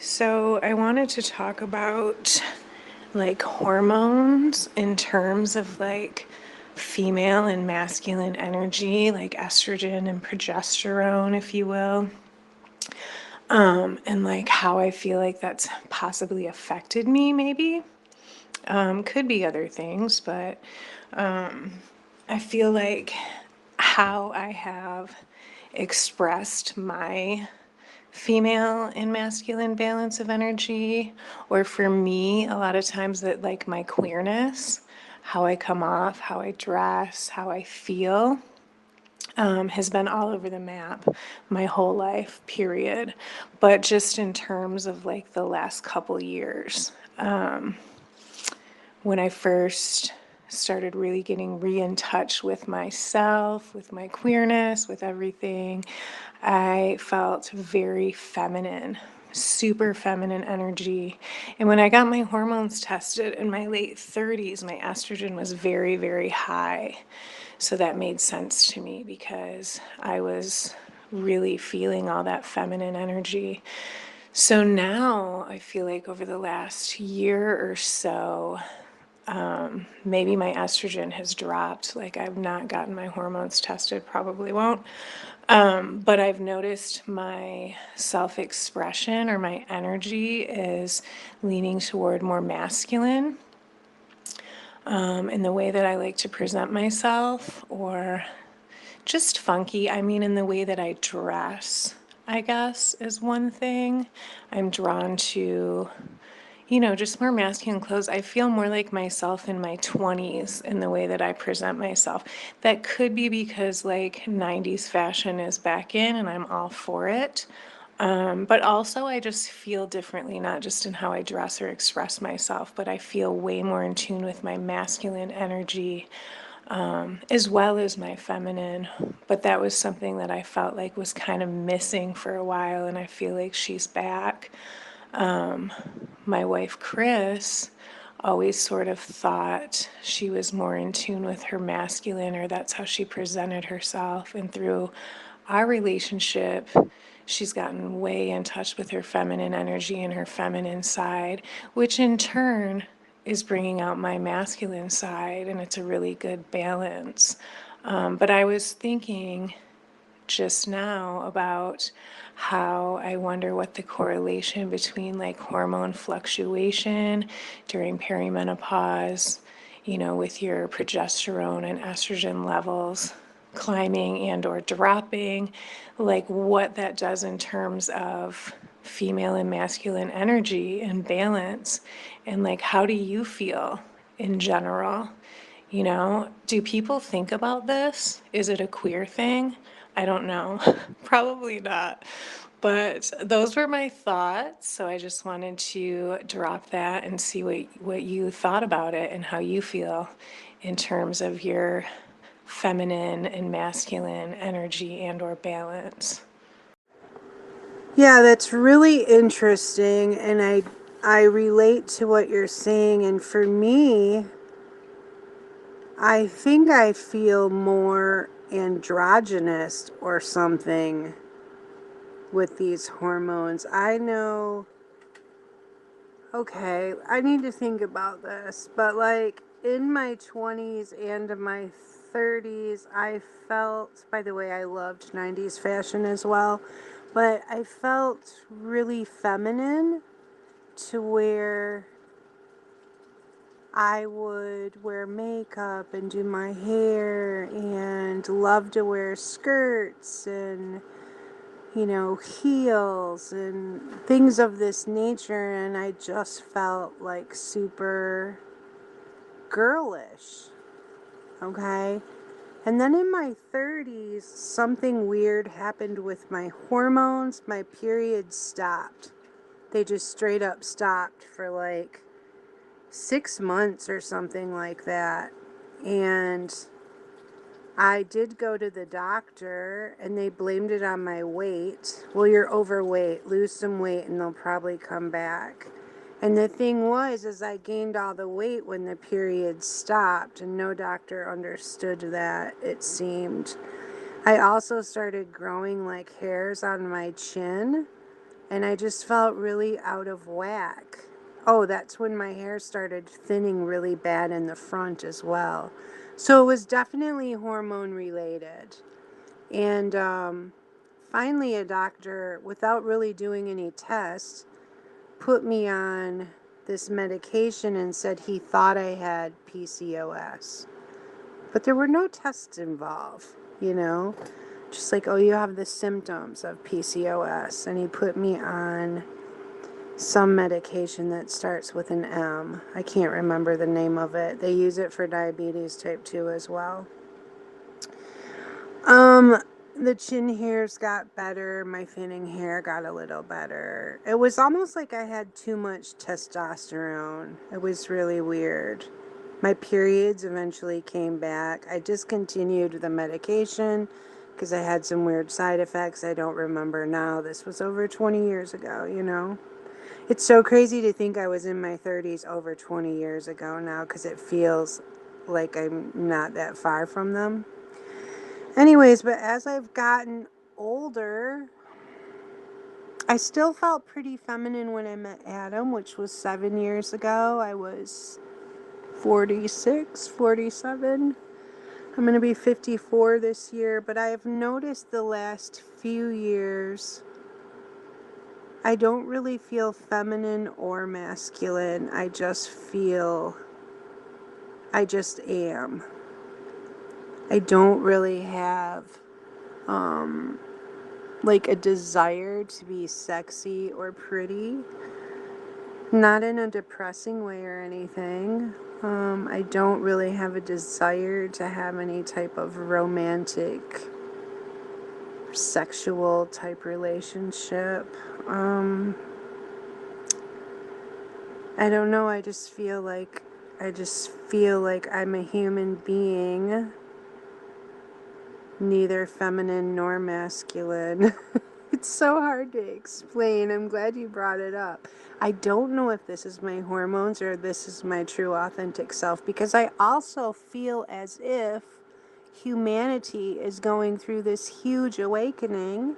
So, I wanted to talk about hormones in terms of female and masculine energy, like estrogen and progesterone, if you will. And how I feel like that's possibly affected me, maybe. Could be other things, but I feel like how I have expressed my female and masculine balance of energy, or for me, a lot of times that my queerness, how I come off, how I dress, how I feel, has been all over the map my whole life, period. But just in terms of the last couple years, when I first started really getting in touch with myself, with my queerness, with everything, I felt very feminine, super feminine energy. And when I got my hormones tested in my late 30s, my estrogen was very, very high. So that made sense to me because I was really feeling all that feminine energy. So now I feel like over the last year or so, maybe my estrogen has dropped. I've not gotten my hormones tested, probably won't. But I've noticed my self-expression or my energy is leaning toward more masculine, in the way that I like to present myself, or just funky. I mean, in the way that I dress, I guess, is one thing. I'm drawn to just more masculine clothes. I feel more like myself in my 20s in the way that I present myself. That could be because 90s fashion is back in and I'm all for it. But also, I just feel differently, not just in how I dress or express myself, but I feel way more in tune with my masculine energy, as well as my feminine. But that was something that I felt like was kind of missing for a while, and I feel like she's back. My wife, Chris, always sort of thought she was more in tune with her masculine, or that's how she presented herself. And through our relationship, she's gotten way in touch with her feminine energy and her feminine side, which in turn is bringing out my masculine side, and it's a really good balance. But I was thinking just now about how I wonder what the correlation between hormone fluctuation during perimenopause, with your progesterone and estrogen levels climbing and or dropping, what that does in terms of female and masculine energy and balance, and how do you feel in general? Do people think about this? Is it a queer thing? I don't know. Probably not. But those were my thoughts. So I just wanted to drop that and see what you thought about it and how you feel in terms of your feminine and masculine energy and or balance. Yeah, that's really interesting, and I relate to what you're saying. And for me, I think I feel more androgynous or something with these hormones. I know, okay, I need to think about this, but in my 20s and my 30s, I felt, by the way, I loved 90s fashion as well, but I felt really feminine to where I would wear makeup and do my hair and love to wear skirts and, heels and things of this nature. And I just felt like super girlish. Okay. And then in my 30s, something weird happened with my hormones. My periods stopped. They just straight up stopped for 6 months or something like that. And I did go to the doctor and they blamed it on my weight. Well, you're overweight, lose some weight and they'll probably come back. And the thing was, is I gained all the weight when the period stopped, and no doctor understood that, it seemed. I also started growing hairs on my chin, and I just felt really out of whack. Oh, that's when my hair started thinning really bad in the front as well. So it was definitely hormone related. And finally, a doctor, without really doing any tests, put me on this medication and said he thought I had PCOS. But there were no tests involved, you know? Just like, oh, you have the symptoms of PCOS. And he put me on some medication that starts with an M. I can't remember the name of it. They use it for diabetes type 2 as well. Um, the chin hairs got better. My thinning hair got a little better. It was almost like I had too much testosterone. It was really weird. My periods eventually came back. I discontinued the medication because I had some weird side effects I don't remember now. This was over 20 years ago, you know? It's so crazy to think I was in my 30s over 20 years ago now because it feels like I'm not that far from them. Anyways, but as I've gotten older, I still felt pretty feminine when I met Adam, which was 7 years ago. I was 46, 47. I'm going to be 54 this year, but I've noticed the last few years I don't really feel feminine or masculine. I just am. I don't really have like a desire to be sexy or pretty. Not in a depressing way or anything. I don't really have a desire to have any type of romantic, sexual type relationship. I don't know. I just feel like I'm a human being, neither feminine nor masculine. It's so hard to explain. I'm glad you brought it up. I don't know if this is my hormones or this is my true authentic self because I also feel as if humanity is going through this huge awakening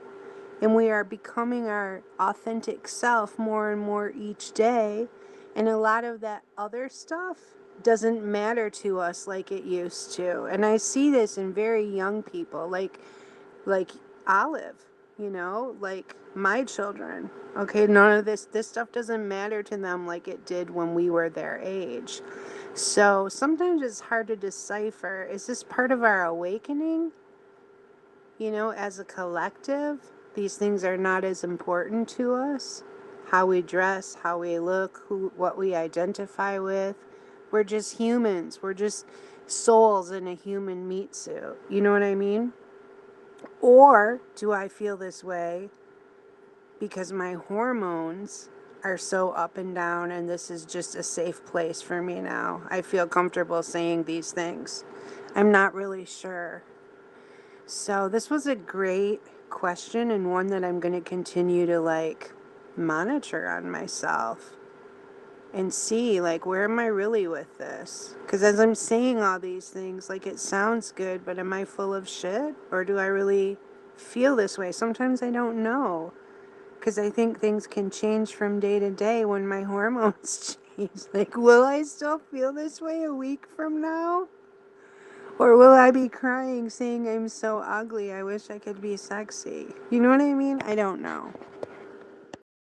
and we are becoming our authentic self more and more each day. And a lot of that other stuff doesn't matter to us like it used to. And I see this in very young people, like Olive, you know, like my children. Okay, none of this stuff doesn't matter to them like it did when we were their age. So sometimes it's hard to decipher, is this part of our awakening? You know, as a collective, these things are not as important to us. How we dress, how we look, what we identify with. We're just humans. We're just souls in a human meat suit. You know what I mean? Or do I feel this way because my hormones are so up and down and this is just a safe place for me now? I feel comfortable saying these things. I'm not really sure. So this was a great question and one that I'm going to continue to monitor on myself and see where am I really with this? Because as I'm saying all these things, it sounds good, but am I full of shit? Or do I really feel this way? Sometimes I don't know because I think things can change from day to day when my hormones change. Will I still feel this way a week from now? Or will I be crying saying I'm so ugly, I wish I could be sexy? You know what I mean? I don't know.